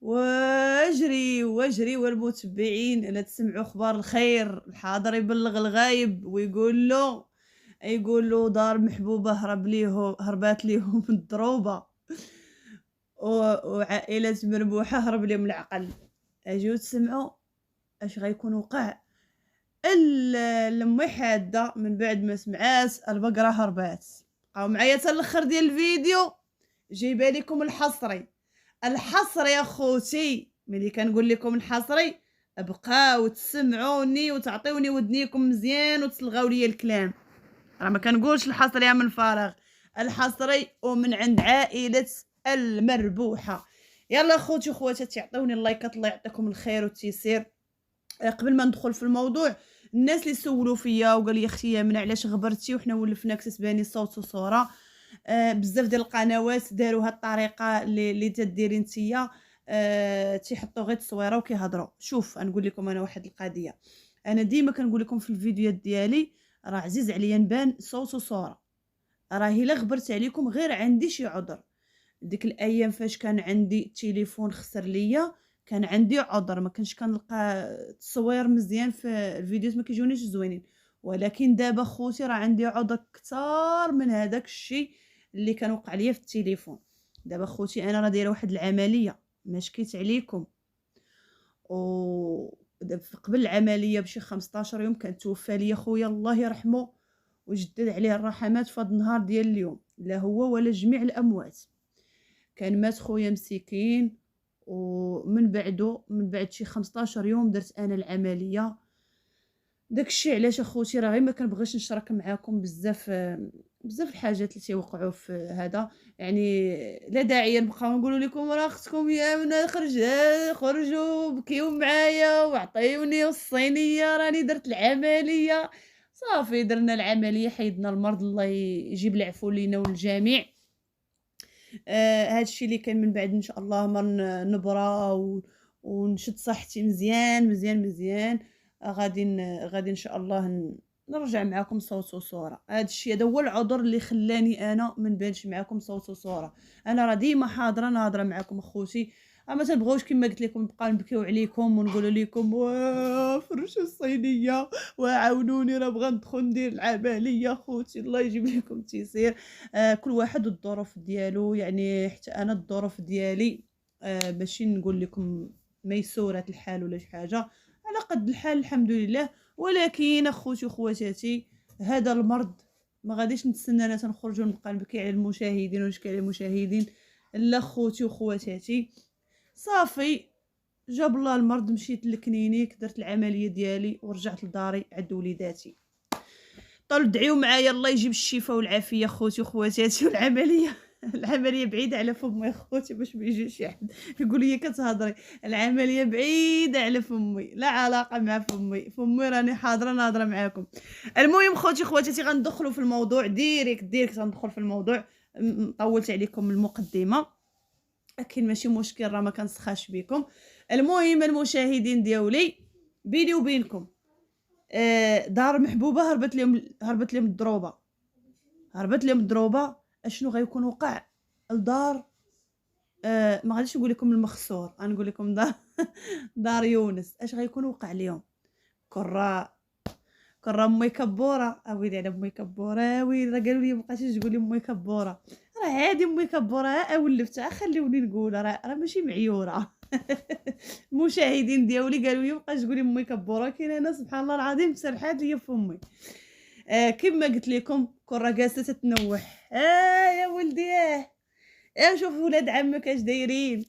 واجري واجري والمتبعين لا تسمعوا اخبار الخير، الحاضر يبلغ الغايب يقول له دار محبوبه هربات ليهم الضروبه، وعائله مربوحه هرب لهم العقل. اجيو تسمعوا اش غيكون وقع. لمي حاده من بعد ما سمعات البقره هربات. بقاو معايا حتى الاخر ديال الفيديو، جايبه لكم الحصري يا خوتي. ملي كنقول لكم الحصري بقاو تسمعوني وتعطيوني ودنيكم مزيان وتصلغاو لي الكلام، راه ما كنقولش الحصري من فراغ. الحصري ومن عند عائله المربوحه. يلا خوتي وخواتاتي عطيوني اللايكات، الله يعطيكم الخير والتيسير. قبل ما ندخل في الموضوع، الناس اللي سولوا فيا وقال لي اختي يامن علاش غبرتي وحنا ولفناك تتباني صوت وصوره. بزاف ديال القنوات داروا هاد الطريقه اللي تديري نتيا، تيحطوا غير التصويره وكيهضروا. شوف غنقول لكم انا واحد القضيه، انا ديما كنقول لكم في الفيديوهات ديالي راه عزيز عليا نبان صوت وصوره. راه الا غبرت عليكم غير عندي شي عذر. ديك الايام فاش كان عندي التليفون خسر ليا كان عندي عذر، ما كنش كنلقى التصوير مزيان في الفيديوهات، ما كيجونيش زوينين. ولكن دابا خوتي راه عندي عذر كثار من هذاك الشيء اللي كان وقع ليا في التليفون. دابا خوتي انا راه دايره واحد العمليه ما شكيت عليكم، و قبل العمليه بشي 15 يوم كان توفى ليا خويا الله يرحمه وجدد عليه الرحمات في هذا النهار ديال اليوم، لا هو ولا جميع الاموات. كان مات خويا مسكين، ومن بعد شي 15 يوم درت انا العمليه. داكشي علاش اخوتي راه غير ما كنبغيش نشارك معاكم بزاف الحاجات اللي تيوقعوا في هذا. يعني لا داعي نبقاو نقولوا لكم راه اختكم يا من خرجوا بكيو معايا وعطيوني الصينيه راني درت العمليه. صافي درنا العمليه، حيدنا المرض، الله يجيب العفو لينا وللجميع. هادشي اللي كان من بعد إن شاء الله ما نبرى ونشد صحتي مزيان، مزيان، مزيان. غادي إن شاء الله نرجع معاكم صوت وصورة. هادشي هذا هو العذر اللي خلاني أنا ما نبانش معاكم صوت وصورة. أنا راه ديما حاضرة ناهضرة معاكم أخوتي، ما تنبغيوش كما قلت لكم نبقاو نبكيو عليكم ونقولوا لكم واه فرشوا الصينية وعاونوني راه بغا ندخل ندير العملية. خوتي الله يجيب لكم التيسير. كل واحد والظروف ديالو، يعني حتى أنا الظروف ديالي ماشي نقول لكم ميسورة الحال ولا شي حاجة، على قد الحال الحمد لله. ولكن أخوتي وخواتاتي هذا المرض ما غاديش نتسنى أنا تنخرج ونبقى نبكي على المشاهدين ونشكي على المشاهدين. لا خوتي وخواتاتي صافي جاب الله المرض، مشيت للكلينيك درت العملية ديالي ورجعت لداري عند وليداتي. طول دعيو معايا الله يجيب الشفاء والعافيه خوتي وخواتاتي. والعمليه العمليه بعيده على فمي خوتي باش ما يجي شي حد يقول لي كتهضري. العمليه بعيده على فمي، لا علاقه مع فمي راني حاضره ناضره معاكم. المهم خوتي خواتاتي غندخلوا في الموضوع ديريكت غندخل في الموضوع. طولت عليكم المقدمه لكن ماشي مشكل، راه ما كنسخاش بكم. المهم المشاهدين ديالي بيني وبينكم، دار محبوبه هربت لهم الضروبه. اشنو غيكون وقع الدار؟ ما غاديش نقول لكم المخسور، غنقول لكم دار يونس. اش غيكون وقع اليوم؟ كره امي كبوره، اويلي على امي كبوره، ويلي راه قالوا لي مابقاش تقولي امي كبوره. راه عادي امي كبوره ولفتها، خليوني نقول راه ماشي معيوره. المشاهدين ديالي قالوا لي مابقاش تقولي امي كبوره، كاين انا سبحان الله العظيم سرحات ليا فمي. كما قلت لكم كره جالسه تتنوح. يا ولدي شوف ولاد عمك اش دايرين،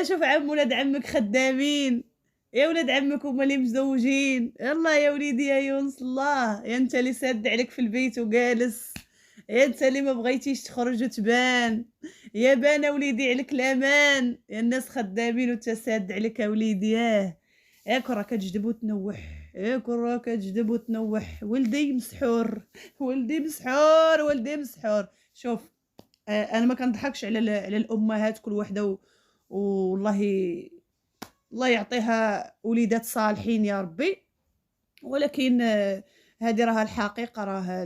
شوف ولاد عمك خدامين، يا ولاد عمك هما اللي مزوجين. يلا يا وليدي يا يونس الله، يا انت اللي ساد عليك في البيت وجالس، يا انت اللي ما بغيتيش تخرج وتبان، يا بان وليدي عليك الامان، يا الناس خدامين وانت ساد عليك يا وليدي. ياك راه كتجذب وتنوح، ياك راه كتجذب وتنوح. ولدي مسحور، ولدي مسحور، ولدي مسحور. شوف انا ما كنضحكش على الامهات كل وحده والله الله يعطيها وليدات صالحين يا ربي. ولكن هذه راها الحقيقه، راها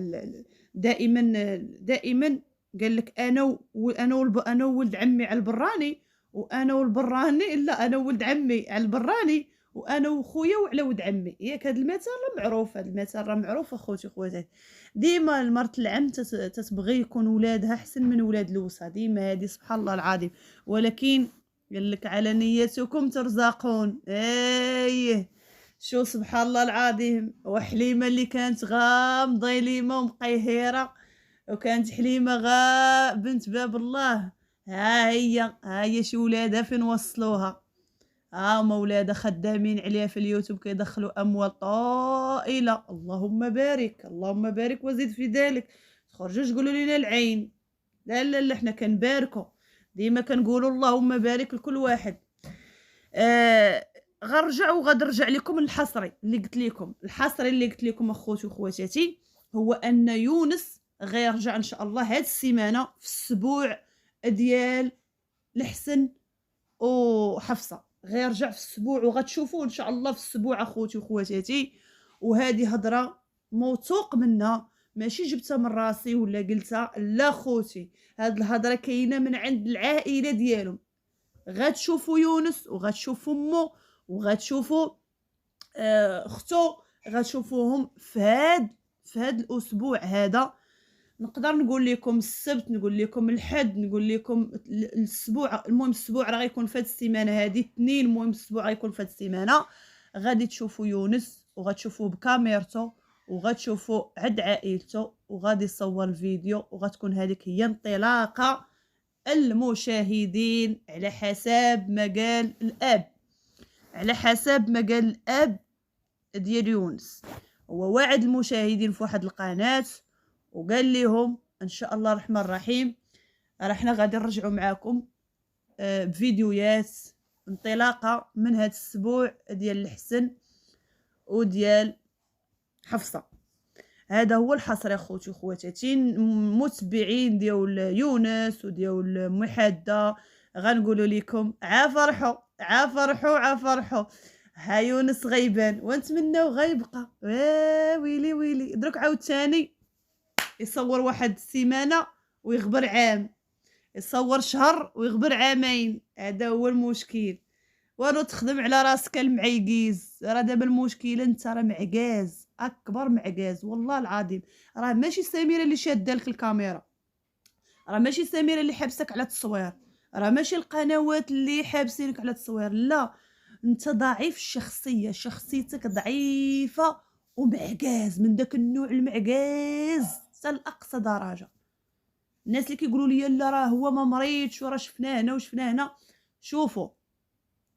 دائما قال لك انا وولد عمي على البراني وانا والبراني، لا انا وولد عمي على البراني، وانا وخويا وعلى ولد عمي. ياك هذا المثل راه معروف، هذا المثل راه معروف اخوتي خواتاتي. ديما المرت العم تتبغي يكون ولادها احسن من ولاد الوسا، ديما هذه سبحان الله العظيم. ولكن قال لك على نيتكم ترزقون. ايه شو سبحان الله العظيم. وحليمه اللي كانت غامضه ليمه ومقيهره، وكانت حليمه بنت باب الله، ها هي شي ولادها فين وصلوها. هما ولادها خدامين عليها في اليوتيوب كيدخلوا اموال طائله. اللهم بارك اللهم بارك وزيد في ذلك. تخرجوا تقولوا لنا العين، لا لا لا، حنا كنباركوا، ديما كنقولوا اللهم بارك لكل واحد. غنرجع وغنرجع لكم الحصري اللي قلت لكم، الحصري اللي قلت لكم اخوتي وخواتاتي، هو ان يونس غيرجع ان شاء الله هاد السيمانه في السبوع ديال الحسن وحفصه. غيرجع في السبوع وغتشوفوه ان شاء الله في السبوع اخوتي وخواتاتي. وهذه هضره موثوق منها، ماشي جبتها من راسي ولا قلتها، لا خوتي، هاد الهضره كاينه من عند العائله ديالهم. غتشوفوا يونس وغتشوفوا امه وغتشوفوا اختو، غتشوفوهم في هاد الاسبوع هذا. نقدر نقول لكم السبت، نقول لكم الحد، نقول لكم الاسبوع، المهم الاسبوع راه غيكون في هاد السيمانه هذه اثنين، المهم الاسبوع غيكون في هاد السيمانه. غادي تشوفوا يونس وغتشوفوه بكاميرته وغتشوفوا عند عائلته وغادي يصور الفيديو، وغتكون هذيك هي انطلاقه المشاهدين على حسب ما قال الاب، على حسب ما قال الاب ديال يونس. هو واعد المشاهدين في واحد القناه وقال لهم ان شاء الله الرحمن الرحيم راه حنا غادي نرجعوا معاكم بفيديوهات انطلاقه من هذا الاسبوع ديال الحسن وديال حفصه. هذا هو الحصر يا خوتي وخواتاتي. متبعين ديال يونس وديال محاده غنقولوا لكم عافرحوا عافرحوا عافرحوا. ها يونس غيبان ونتمناو غيبقى. ويلي ويلي دروك عاوتاني يصور واحد السيمانه ويغبر عام، يصور شهر ويغبر عامين. هذا هو المشكل. وانو تخدم على راسك المعيقيز. راه دابا المشكله انت راه معكاز، اكبر معكاز والله العظيم. راه ماشي سميره اللي شاده لك الكاميرا، راه ماشي سميره اللي حابسك على التصوير، راه ماشي القنوات اللي حابسينك على التصوير، لا، انت ضعيف الشخصيه، شخصيتك ضعيفه ومعكاز من داك النوع المعكاز حتى لاقصى درجه. الناس اللي كيقولوا لي لا راه هو ما مريضش وراه شفناه هنا وشفناه هنا، شوفوا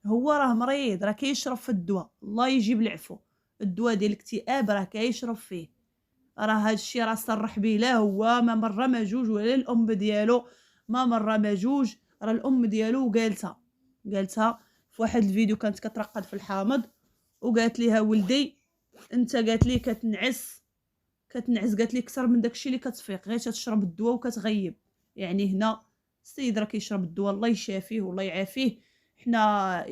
هو راه مريض، راه كيشرب في الدواء، الله يجيب العفو. الدواء ديال الاكتئاب راه كيشرب فيه، راه هذا الشيء راه صرح به لا هو ما مره ما جوج، ولا الام ديالو ما مره ما جوج. راه الام ديالو قالتها في واحد الفيديو، كانت كترقد في الحامض وقالت ليها ولدي انت، قالت لي كتنعس قالت لي اكثر من داكشي اللي كتفيق، غير تشرب الدواء وكتغيب. يعني هنا السيد راه كيشرب الدواء، الله يشافيه والله يعافيه. حنا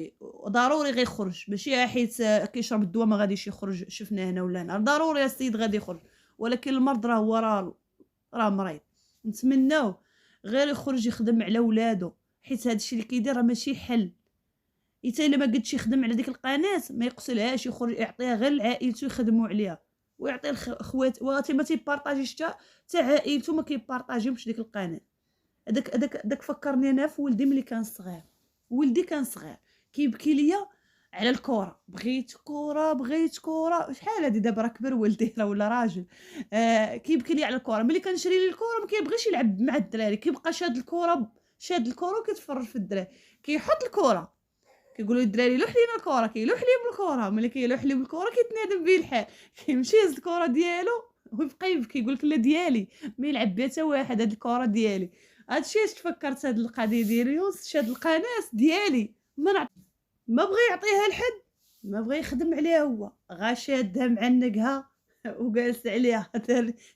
ضروري غيخرج، ماشي حيت كيشرب الدواء ما غاديش يخرج. شفناه هنا ولا هنا، ضروري السيد غادي يخرج، ولكن المرض راه هو راه مريض. نتمناو غير يخرج يخدم على ولادو، حيت هادشي اللي كيدير راه ماشي حل. حتى الا ما قدش يخدم على ديك القناه ما يقتلهاش، يخرج يعطيها غير لعائلته يخدموا عليها، ويعطي الخوات وغاتي ما تيبارطاجيش حتى عائلته ما كيبارطاجيوش ديك القناه. داك فكرني انا في ولدي ملي كان صغير. ولدي كان صغير كيبكي ليا على الكره، بغيت كره شحال هادي دابا راه كبر ولدي راه ولا راجل. كيبكي لي على الكره، ملي كنشري ليه الكره ما كيبغيش يلعب مع الدراري، كيبقى شاد الكره وكيتفرج في الدراري. كيحط الكره كيقولوا الدراري لوح لينا الكره، كيلوح ليهم الكره، ملي كيلوح ليهم الكره كيتنادم به الحال، كيمشي يهز الكره ديالو ويبقى يبكي يقول لك لا ديالي، ما يلعب بها حتى واحد، هاد الكره ديالي. هادشي اش تفكرت هاد القضيه ديال يونس، شاد القناه ديالي ما بغى يعطيها لحد، ما بغى يخدم عليها هو، غا شادها معنقها وجالس عليها.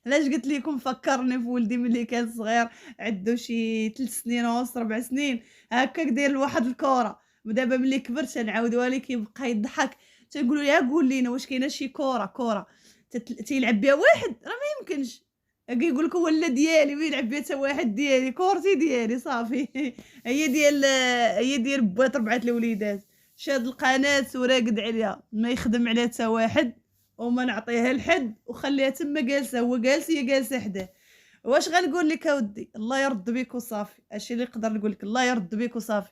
علاش قلت لكم فكرني في ولدي ملي كان صغير، عنده شي 3 سنين ونص 4 سنين هكاك، داير لواحد الكره. ودابا ملي كبرت نعاودوها ليه كيبقى يضحك، تيقولوا لي قول لينا واش كاينه شي كره تيلعب بها واحد، راه ما يمكنش. كيقول لك ولا ديالي ما يلعب بها حتى واحد ديالي، كورتي ديالي صافي. هي ديال بوات 4 الوليدات، شاد القناة وراقد عليها، ما يخدم عليها حتى واحد وما نعطيها لحد وخليها تما جالسة، هو جالس هي جالسة حداه. واش غنقول لك أودي، الله يرد بيك وصافي، هادشي اللي نقدر نقول لك، الله يرد بيك وصافي.